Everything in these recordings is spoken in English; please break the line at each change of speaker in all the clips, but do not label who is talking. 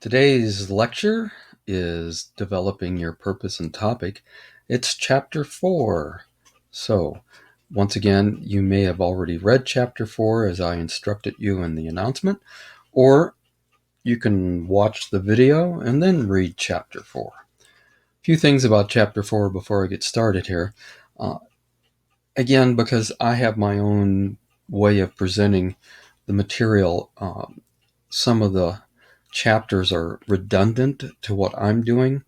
Today's lecture is Developing Your Purpose and Topic. It's Chapter 4. So, once again, you may have already read Chapter 4 as I instructed you in the announcement, or you can watch the video and then read Chapter 4. A few things about Chapter 4 before I get started here. Again, because I have my own way of presenting the material, some of the chapters are redundant to what I'm doing.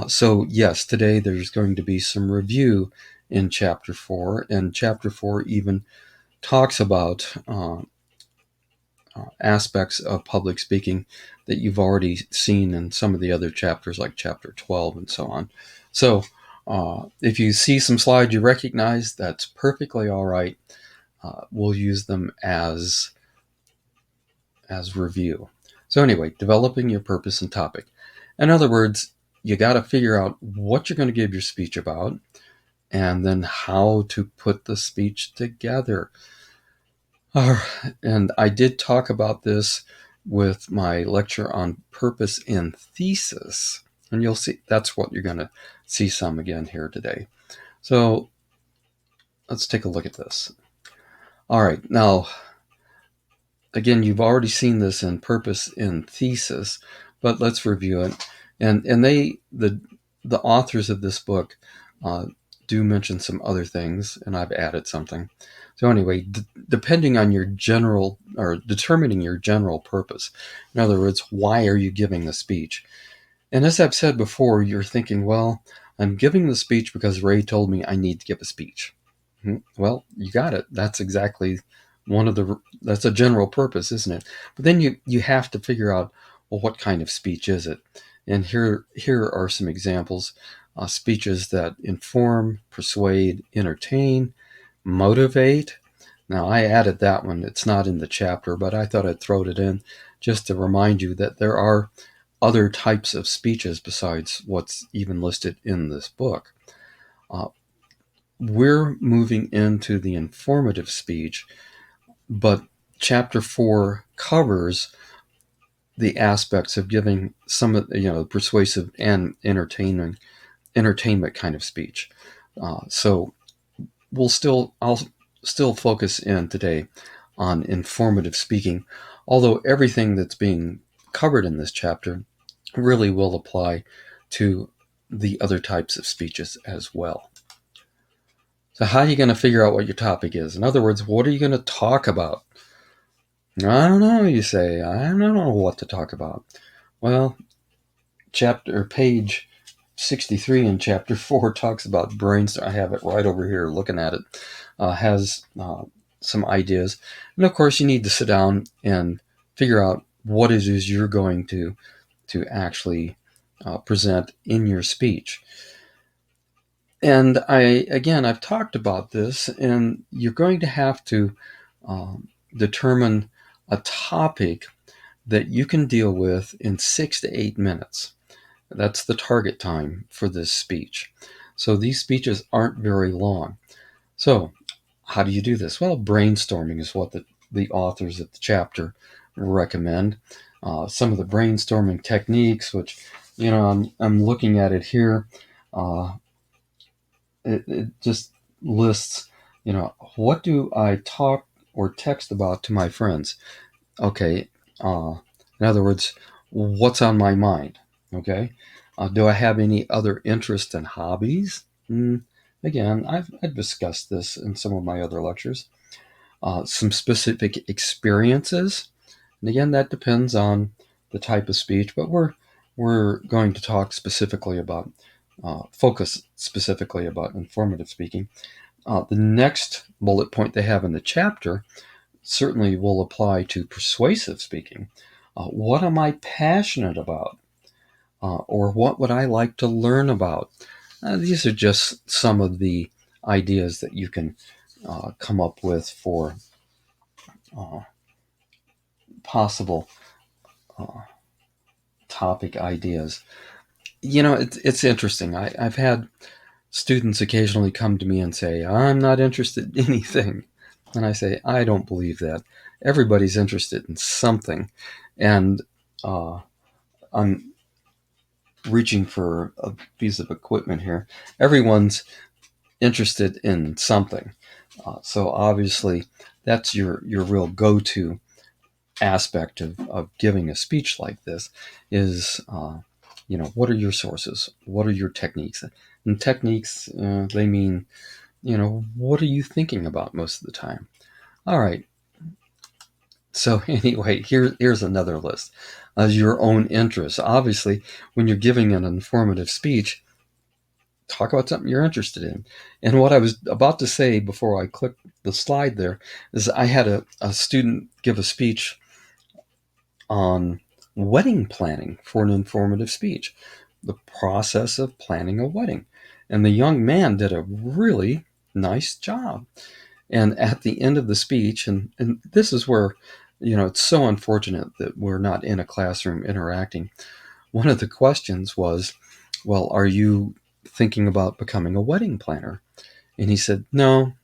So yes, today there's going to be some review in Chapter 4, and Chapter 4 even talks about aspects of public speaking that you've already seen in some of the other chapters, like Chapter 12 and so on. So if you see some slides you recognize, that's perfectly all right. We'll use them as review. So anyway, developing your purpose and topic. In other words, you got to figure out what you're going to give your speech about, and then how to put the speech together. And I did talk about this with my lecture on purpose and thesis, and you'll see that's what you're going to see some again here today. So let's take a look at this. All right, now again, you've already seen this in purpose and thesis, but let's review it. And the authors of this book do mention some other things, and I've added something. So anyway, depending on your general, or determining your general purpose, in other words, why are you giving the speech? And as I've said before, you're thinking, well, I'm giving the speech because Ray told me I need to give a speech. Well, you got it. That's exactly that's a general purpose, isn't it? But then you have to figure out, well, what kind of speech is it? And here are some examples. Speeches that inform, persuade, entertain, motivate. Now, I added that one. It's not in the chapter, but I thought I'd throw it in just to remind you that there are other types of speeches besides what's even listed in this book. We're moving into the informative speech, but Chapter 4 covers the aspects of giving some of persuasive and entertainment kind of speech. So I'll still focus in today on informative speaking, although everything that's being covered in this chapter really will apply to the other types of speeches as well. So how are you going to figure out what your topic is? In other words, what are you going to talk about? I don't know, you say. I don't know what to talk about. Well, page 63 in Chapter 4 talks about brainstorm. I have it right over here looking at it. Has some ideas. And of course, you need to sit down and figure out what it is you're going to actually present in your speech. And I've talked about this, and you're going to have to determine a topic that you can deal with in 6 to 8 minutes. That's the target time for this speech. So these speeches aren't very long. So how do you do this? Well, brainstorming is what the authors of the chapter recommend. Some of the brainstorming techniques, which, I'm looking at it here. It just lists, what do I talk or text about to my friends? Okay. In other words, what's on my mind? Okay. Do I have any other interests and hobbies? Again, I've discussed this in some of my other lectures. Some specific experiences. And again, that depends on the type of speech, but we're going to talk specifically about focus specifically about informative speaking. The next bullet point they have in the chapter certainly will apply to persuasive speaking. What am I passionate about? Or what would I like to learn about? These are just some of the ideas that you can come up with for possible topic ideas. It's interesting. I've had students occasionally come to me and say, I'm not interested in anything. And I say, I don't believe that. Everybody's interested in something. And I'm reaching for a piece of equipment here. Everyone's interested in something. So obviously that's your real go-to aspect of giving a speech like this is, what are your sources? What are your techniques? And techniques, they mean, what are you thinking about most of the time? All right. So anyway, here's another list. Your own interests. Obviously, when you're giving an informative speech, talk about something you're interested in. And what I was about to say before I clicked the slide there is I had a student give a speech on wedding planning for an informative speech, the process of planning a wedding. And the young man did a really nice job. And at the end of the speech, and this is where, it's so unfortunate that we're not in a classroom interacting. One of the questions was, well, are you thinking about becoming a wedding planner? And he said, no.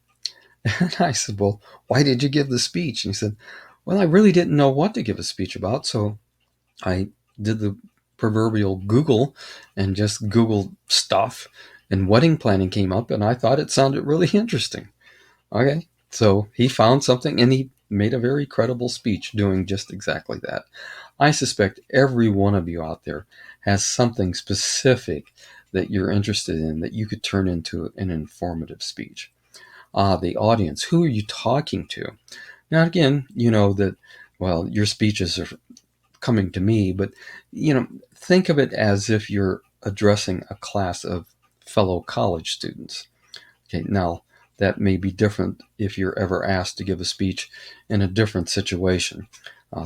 And I said, well, why did you give the speech? And he said, well, I really didn't know what to give a speech about. So I did the proverbial Google and just Googled stuff, and wedding planning came up, and I thought it sounded really interesting. Okay, so he found something and he made a very credible speech doing just exactly that. I suspect every one of you out there has something specific that you're interested in that you could turn into an informative speech. The audience, who are you talking to? Now, again, you know that, well, your speeches are coming to me, but, think of it as if you're addressing a class of fellow college students. Okay, now that may be different if you're ever asked to give a speech in a different situation.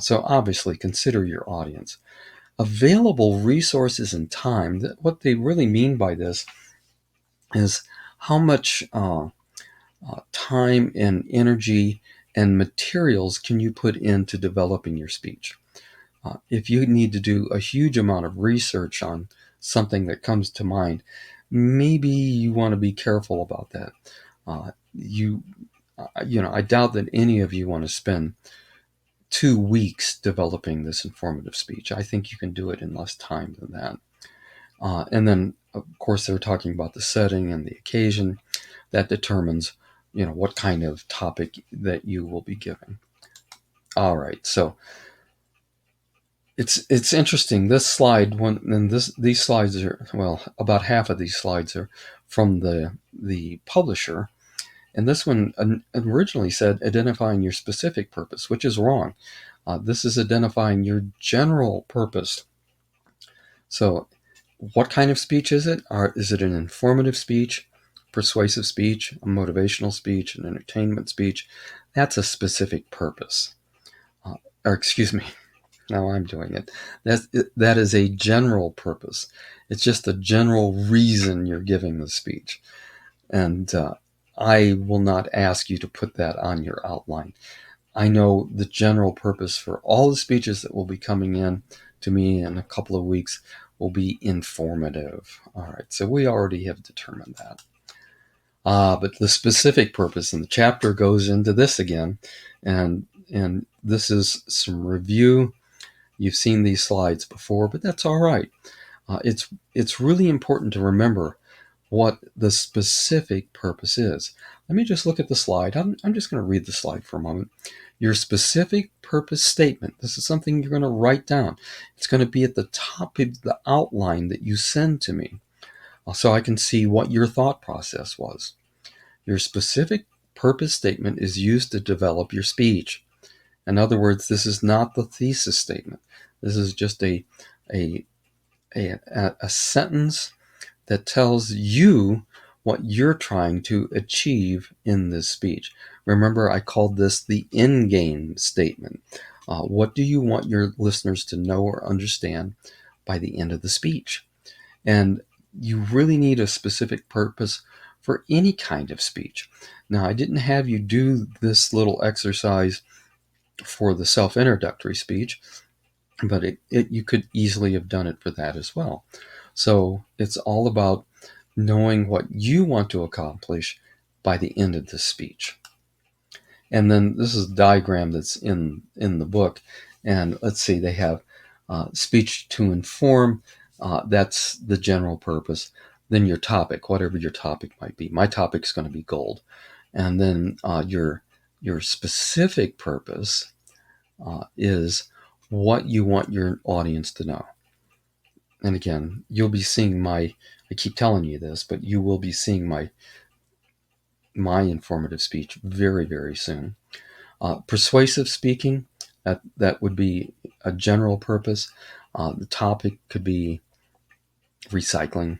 So obviously consider your audience. Available resources and time, what they really mean by this is how much time and energy and materials can you put into developing your speech. If you need to do a huge amount of research on something that comes to mind, maybe you want to be careful about that. I doubt that any of you want to spend 2 weeks developing this informative speech. I think you can do it in less time than that. And then, of course, they're talking about the setting and the occasion that determines, what kind of topic that you will be giving. All right, so it's interesting. This slide, these slides are, well, about half of these slides are from the publisher. And this one originally said identifying your specific purpose, which is wrong. This is identifying your general purpose. So what kind of speech is it? Is it an informative speech, persuasive speech, a motivational speech, an entertainment speech? That's a specific purpose. Or excuse me, now I'm doing it. That is a general purpose. It's just a general reason you're giving the speech. And I will not ask you to put that on your outline. I know the general purpose for all the speeches that will be coming in to me in a couple of weeks will be informative. All right, so we already have determined that. But the specific purpose in the chapter goes into this again, and this is some review. You've seen these slides before, but that's all right. It's really important to remember what the specific purpose is. Let me just look at the slide. I'm just going to read the slide for a moment. Your specific purpose statement. This is something you're going to write down. It's going to be at the top of the outline that you send to me, so I can see what your thought process was. Your specific purpose statement is used to develop your speech. In other words, this is not the thesis statement. This is just a sentence that tells you what you're trying to achieve in this speech. Remember, I called this the end game statement. What do you want your listeners to know or understand by the end of the speech? And you really need a specific purpose for any kind of speech. Now, I didn't have you do this little exercise for the self-introductory speech, but you could easily have done it for that as well. So it's all about knowing what you want to accomplish by the end of the speech. And then this is a diagram that's in the book. And let's see, they have Speech to inform, that's the general purpose. Then your topic, whatever your topic might be. My topic's going to be gold. And then your specific purpose is what you want your audience to know. And again, you'll be seeing I keep telling you this, but you will be seeing my informative speech very, very soon. Persuasive speaking, that would be a general purpose. The topic could be recycling,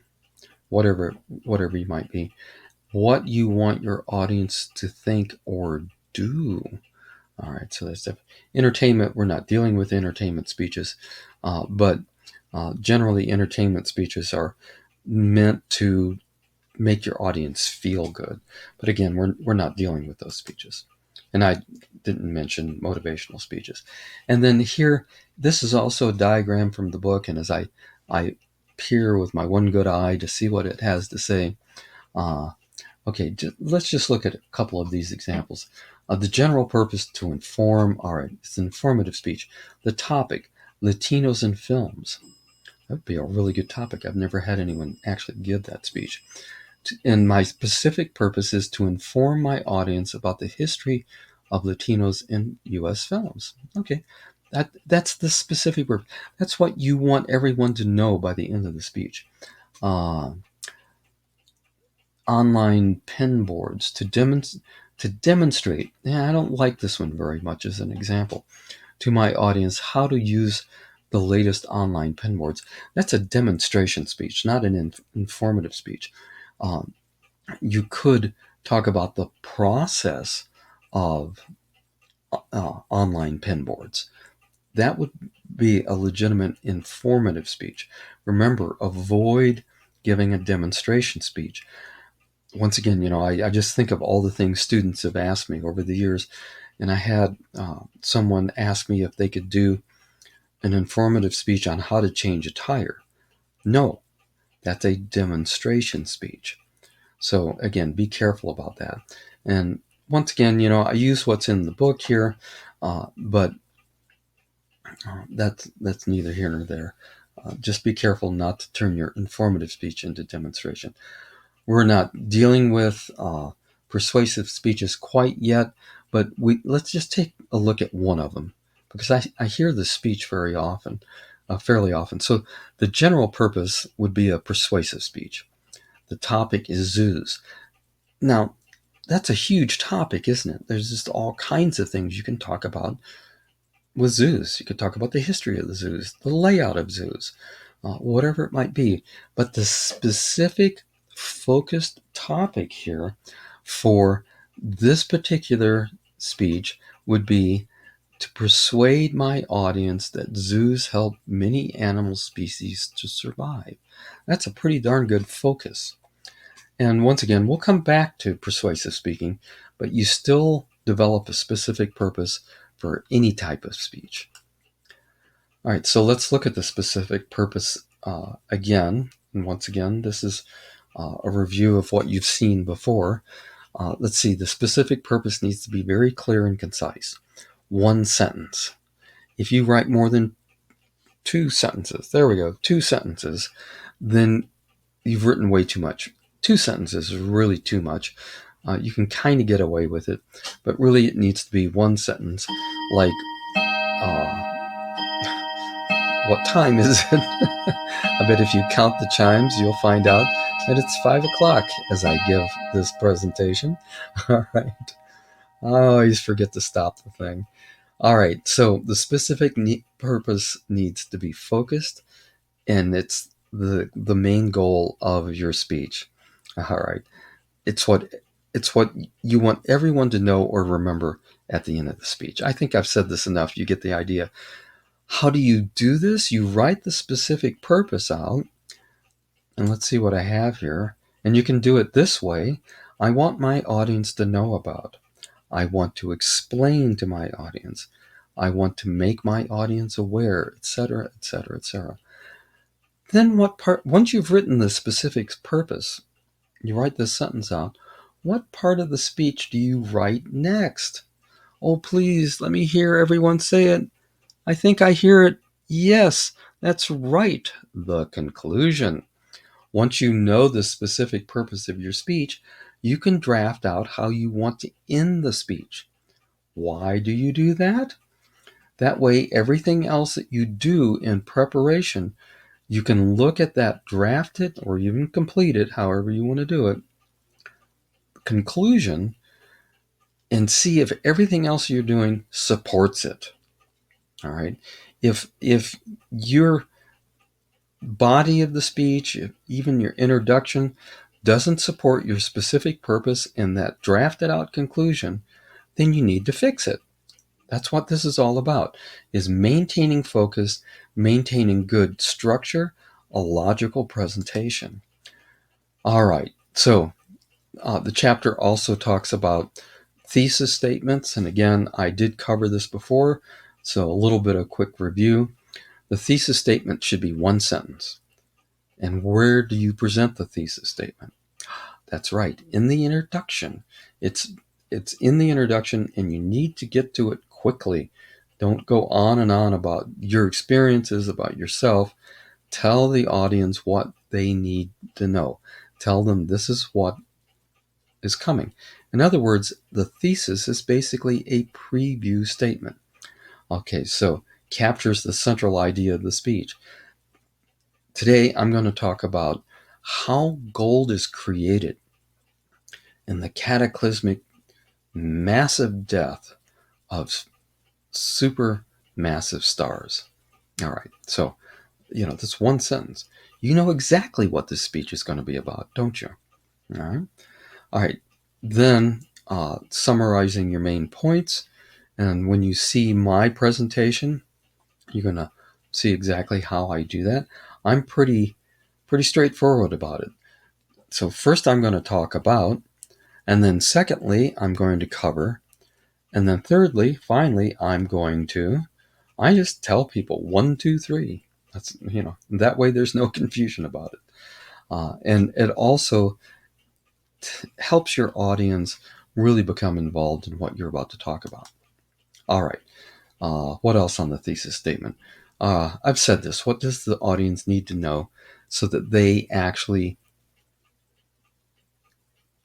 whatever you might be. What you want your audience to think or do. All right, so that's entertainment. We're not dealing with entertainment speeches, but generally entertainment speeches are meant to make your audience feel good. But again, we're not dealing with those speeches. And I didn't mention motivational speeches. And then here, this is also a diagram from the book. And as I peer with my one good eye to see what it has to say, okay, let's just look at a couple of these examples. The general purpose to inform, all right, it's an informative speech. The topic, Latinos in films. That would be a really good topic. I've never had anyone actually give that speech. And my specific purpose is to inform my audience about the history of Latinos in U.S. films. Okay, that's the specific purpose. That's what you want everyone to know by the end of the speech. Online pen boards to demonstrate. Yeah, I don't like this one very much as an example. To my audience, how to use the latest online pen boards. That's a demonstration speech, not an informative speech. You could talk about the process of online pen boards. That would be a legitimate informative speech. Remember, avoid giving a demonstration speech. Once again, I just think of all the things students have asked me over the years, and I had someone ask me if they could do an informative speech on how to change a tire. No, that's a demonstration speech. So again, be careful about that. And once again, I use what's in the book here, but that's neither here nor there. Just be careful not to turn your informative speech into demonstration. We're not dealing with persuasive speeches quite yet, but let's just take a look at one of them, because I hear this speech very often, fairly often. So the general purpose would be a persuasive speech. The topic is zoos. Now, that's a huge topic, isn't it? There's just all kinds of things you can talk about with zoos. You could talk about the history of the zoos, the layout of zoos, whatever it might be. But the specific focused topic here for this particular speech would be to persuade my audience that zoos help many animal species to survive. That's a pretty darn good focus. And once again, we'll come back to persuasive speaking, but you still develop a specific purpose for any type of speech. All right, so let's look at the specific purpose again. And once again, this is a review of what you've seen before. Let's see, the specific purpose needs to be very clear and concise. One sentence. If you write more than 2 sentences, there we go, 2 sentences, then you've written way too much. 2 sentences is really too much. You can kind of get away with it, but really it needs to be 1 sentence, like, what time is it? I bet if you count the chimes, you'll find out that it's 5 o'clock as I give this presentation. All right. I always forget to stop the thing. All right, so the specific purpose needs to be focused, and it's the main goal of your speech. All right, it's what you want everyone to know or remember at the end of the speech. I think I've said this enough. You get the idea. How do you do this? You write the specific purpose out, and let's see what I have here. And you can do it this way. I want my audience to know about. I want to explain to my audience. I want to make my audience aware, etc., etc., etc. Then once you've written the specific purpose, you write this sentence out. What part of the speech do you write next? Oh, please, let me hear everyone say it. I think I hear it. Yes, that's right, the conclusion. Once you know the specific purpose of your speech, you can draft out how you want to end the speech. Why do you do that? That way, everything else that you do in preparation, you can look at that drafted or even completed, however you want to do it, conclusion, and see if everything else you're doing supports it. All right. If your body of the speech, if even your introduction, doesn't support your specific purpose in that drafted out conclusion, then you need to fix it. That's what this is all about, is maintaining focus, maintaining good structure, a logical presentation. All right. So the chapter also talks about thesis statements. And again, I did cover this before, so a little bit of quick review. The thesis statement should be one sentence. And where do you present the thesis statement? That's right, in the introduction. It's in the introduction, and you need to get to it quickly. Don't go on and on about your experiences, about yourself. Tell the audience what they need to know. Tell them this is what is coming. In other words, the thesis is basically a preview statement. Okay, so captures the central idea of the speech. Today, I'm going to talk about how gold is created in the cataclysmic, massive death of super massive stars. All right, so, this one sentence. You know exactly what this speech is going to be about, don't you? All right. All right. Then, summarizing your main points. And when you see my presentation, you're going to see exactly how I do that. I'm pretty straightforward about it. So first I'm going to talk about, and then secondly, I'm going to cover, and then thirdly, finally, I just tell people 1, 2, 3. That's, that way there's no confusion about it. And it also helps your audience really become involved in what you're about to talk about. All right. What else on the thesis statement? I've said this. What does the audience need to know so that they actually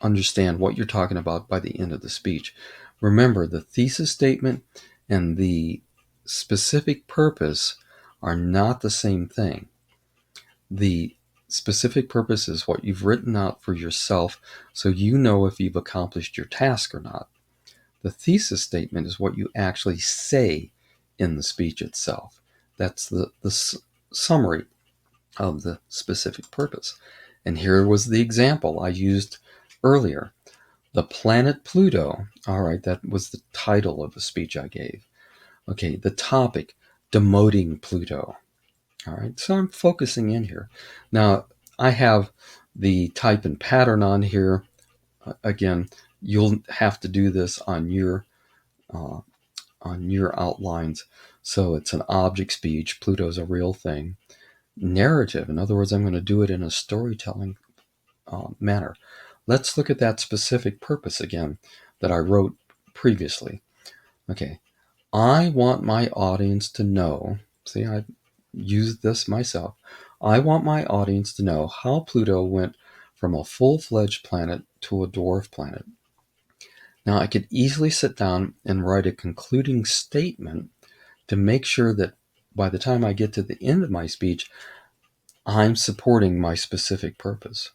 understand what you're talking about by the end of the speech? Remember, the thesis statement and the specific purpose are not the same thing. The specific purpose is what you've written out for yourself, so you know if you've accomplished your task or not. The thesis statement is what you actually say in the speech itself. That's the summary of the specific purpose. And here was the example I used earlier. The planet Pluto. All right, that was the title of the speech I gave. Okay, the topic, demoting Pluto. All right, so I'm focusing in here. Now, I have the type and pattern on here. Again, you'll have to do this on your outlines. So it's an object speech. Pluto's a real thing. Narrative. In other words, I'm going to do it in a storytelling manner. Let's look at that specific purpose again that I wrote previously. Okay. I want my audience to know. See, I used this myself. I want my audience to know how Pluto went from a full-fledged planet to a dwarf planet. Now, I could easily sit down and write a concluding statement to make sure that by the time I get to the end of my speech, I'm supporting my specific purpose.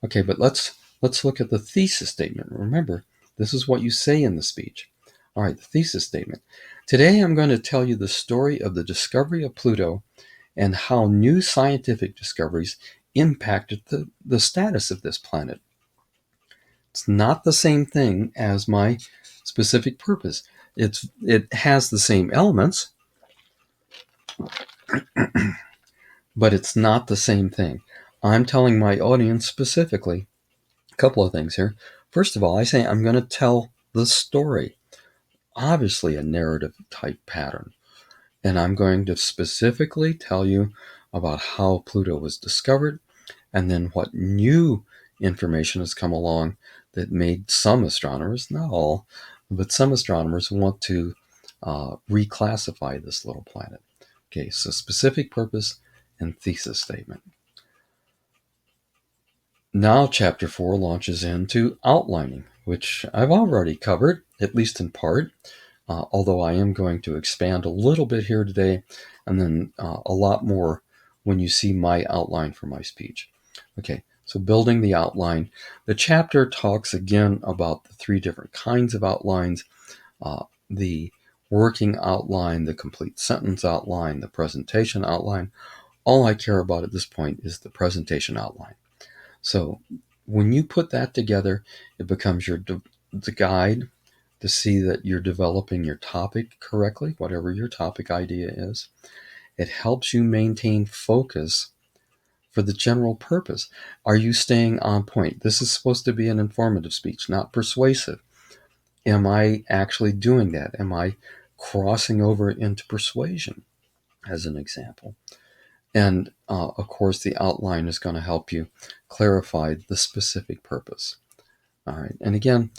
Okay, but let's look at the thesis statement. Remember, this is what you say in the speech. All right, the thesis statement. Today I'm going to tell you the story of the discovery of Pluto and how new scientific discoveries impacted the status of this planet. It's not the same thing as my specific purpose. It has the same elements, but it's not the same thing. I'm telling my audience specifically a couple of things here. First of all, I say I'm going to tell the story, obviously a narrative type pattern. And I'm going to specifically tell you about how Pluto was discovered and then what new information has come along that made some astronomers, not all, but some astronomers want to reclassify this little planet. Okay, so specific purpose and thesis statement. Now chapter 4 launches into outlining, which I've already covered, at least in part, although I am going to expand a little bit here today, and then a lot more when you see my outline for my speech. Okay, so building the outline. The chapter talks again about the 3 different kinds of outlines, the working outline, the complete sentence outline, the presentation outline. All I care about at this point is the presentation outline. So when you put that together, it becomes the guide to see that you're developing your topic correctly, whatever your topic idea is. It helps you maintain focus for the general purpose. Are you staying on point? This is supposed to be an informative speech, not persuasive. Am I actually doing that? Am I crossing over into persuasion, as an example? And of course, the outline is going to help you clarify the specific purpose. All right. And again,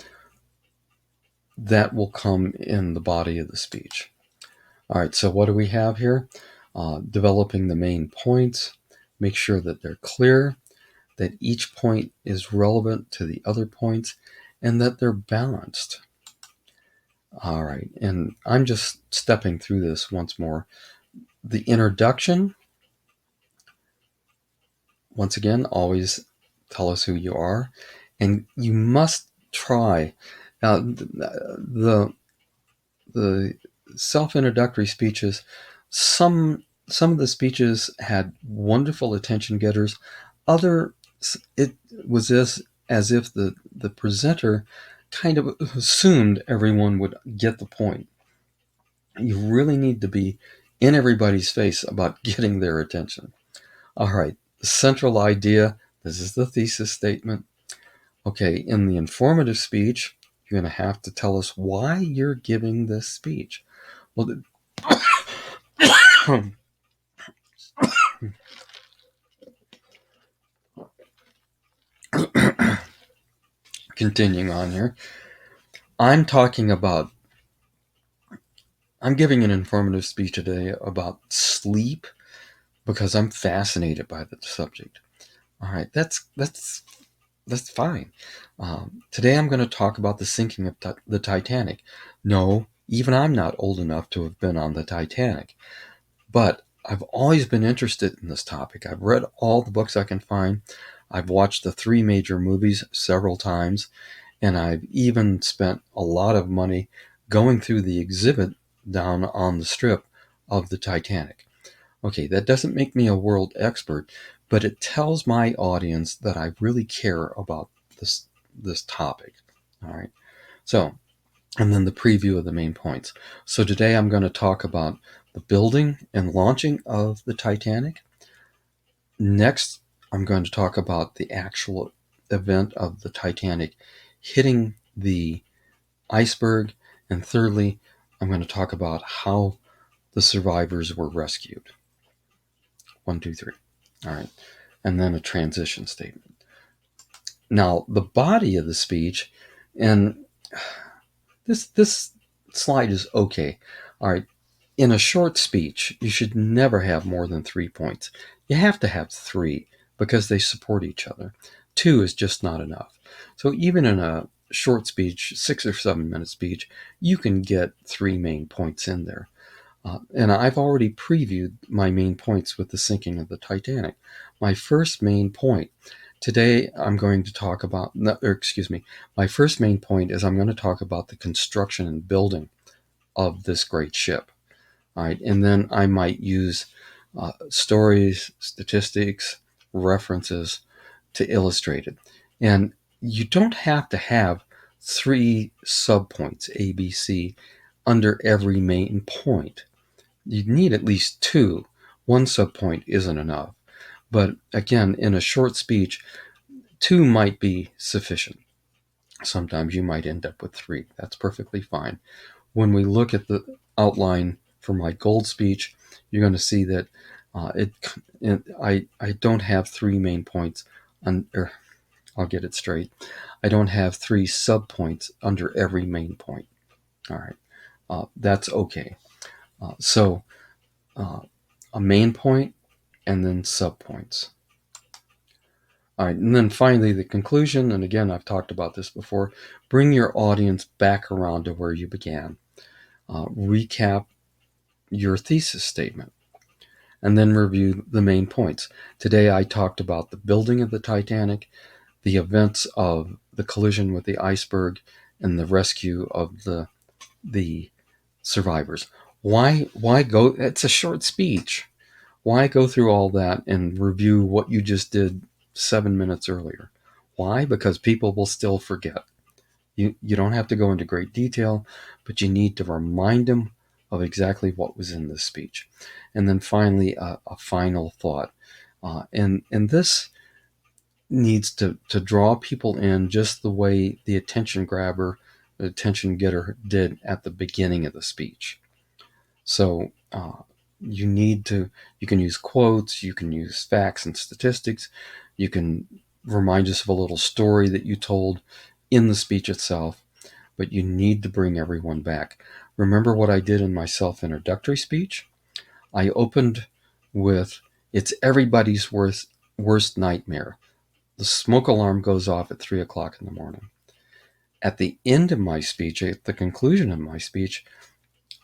that will come in the body of the speech. All right. So what do we have here? Developing the main points. Make sure that they're clear, that each point is relevant to the other points, and that they're balanced. All right. And I'm just stepping through this once more. The introduction. Once again, always tell us who you are, and you must try. Now, the self-introductory speeches, some of the speeches had wonderful attention getters. Other, it was as if the presenter kind of assumed everyone would get the point. You really need to be in everybody's face about getting their attention. All right, the central idea, this is the thesis statement. Okay, in the informative speech, you're going to have to tell us why you're giving this speech. Well, continuing on here, I'm giving an informative speech today about sleep because I'm fascinated by the subject. All right, that's fine. Today I'm going to talk about the sinking of the Titanic. No, even I'm not old enough to have been on the Titanic, but I've always been interested in this topic. I've read all the books I can find. I've watched the 3 major movies several times, and I've even spent a lot of money going through the exhibit down on the strip of the Titanic. Okay, that doesn't make me a world expert, but it tells my audience that I really care about this topic. All right. So, and then the preview of the main points. So today I'm going to talk about the building and launching of the Titanic. Next, I'm going to talk about the actual event of the Titanic hitting the iceberg. And thirdly, I'm going to talk about how the survivors were rescued. 1, 2, 3. All right. And then a transition statement. Now, the body of the speech, and this slide is okay. All right. In a short speech, you should never have more than 3 points. You have to have 3 because they support each other. 2 is just not enough. So even in a short speech, 6 or 7 minute speech, you can get 3 main points in there. And I've already previewed my main points with the sinking of the Titanic. My first main point today, I'm going to talk about, my first main point is I'm going to talk about the construction and building of this great ship. All right, and then I might use stories, statistics, references to illustrate it. And you don't have to have 3 subpoints, A, B, C, under every main point. You need at least 2. 1 subpoint isn't enough. But again, in a short speech, 2 might be sufficient. Sometimes you might end up with 3. That's perfectly fine. When we look at the outline for my gold speech, you're going to see that I don't have 3 main points. I'll get it straight. I don't have 3 subpoints under every main point. All right. That's okay. So a main point, and then subpoints. All right, and then finally the conclusion, and again, I've talked about this before, bring your audience back around to where you began. Recap your thesis statement, and then review the main points. Today I talked about the building of the Titanic, the events of the collision with the iceberg, and the rescue of the survivors. Why go? It's a short speech. Why go through all that and review what you just did 7 minutes earlier? Why? Because people will still forget. You don't have to go into great detail, but you need to remind them of exactly what was in this speech. And then finally, a final thought. And this needs to draw people in just the way the attention grabber, the attention getter did at the beginning of the speech. So you can use quotes, you can use facts and statistics, you can remind us of a little story that you told in the speech itself, but you need to bring everyone back. Remember what I did in my self-introductory speech? I opened with, it's everybody's worst nightmare. The smoke alarm goes off at 3 o'clock in the morning. At the end of my speech, at the conclusion of my speech,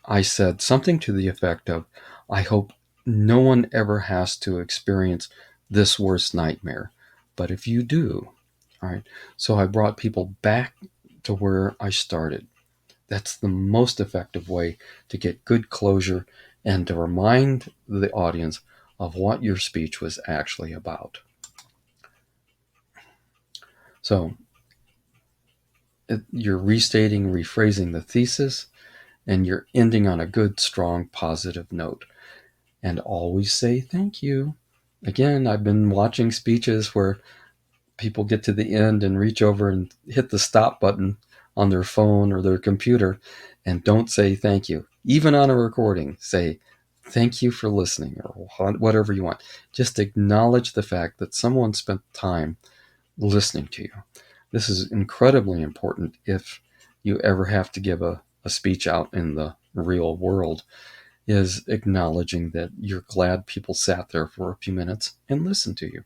I said something to the effect of, I hope no one ever has to experience this worst nightmare. But if you do, all right. So I brought people back to where I started. That's the most effective way to get good closure and to remind the audience of what your speech was actually about. So you're restating, rephrasing the thesis, and you're ending on a good, strong, positive note. And always say thank you. Again, I've been watching speeches where people get to the end and reach over and hit the stop button on their phone or their computer and don't say thank you. Even on a recording, say thank you for listening or whatever you want. Just acknowledge the fact that someone spent time listening to you. This is incredibly important if you ever have to give a speech out in the real world, is acknowledging that you're glad people sat there for a few minutes and listened to you.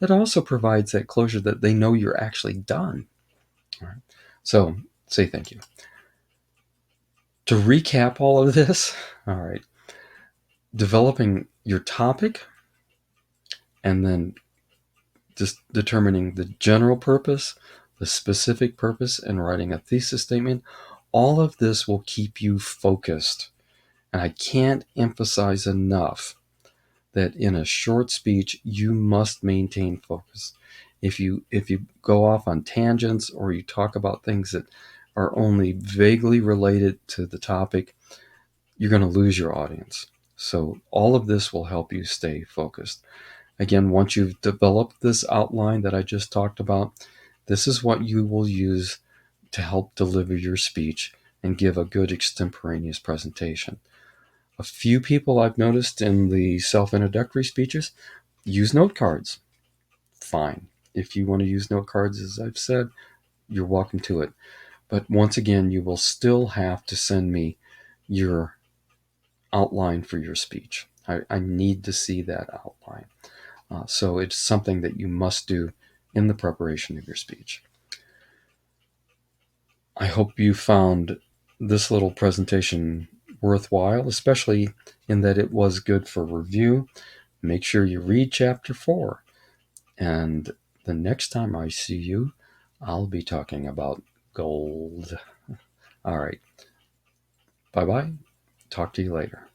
It also provides that closure that they know you're actually done. All right. So say thank you. To recap all of this, all right, developing your topic and then just determining the general purpose, the specific purpose, and writing a thesis statement, all of this will keep you focused. And I can't emphasize enough that in a short speech, you must maintain focus. If you go off on tangents or you talk about things that are only vaguely related to the topic, you're going to lose your audience. So all of this will help you stay focused. Again, once you've developed this outline that I just talked about, this is what you will use to help deliver your speech and give a good extemporaneous presentation. A few people I've noticed in the self-introductory speeches use note cards. Fine. If you want to use note cards, as I've said, you're welcome to it. But once again, you will still have to send me your outline for your speech. I need to see that outline. So it's something that you must do in the preparation of your speech. I hope you found this little presentation worthwhile, especially in that it was good for review. Make sure you read chapter 4. And the next time I see you, I'll be talking about gold. All right. Bye-bye. Talk to you later.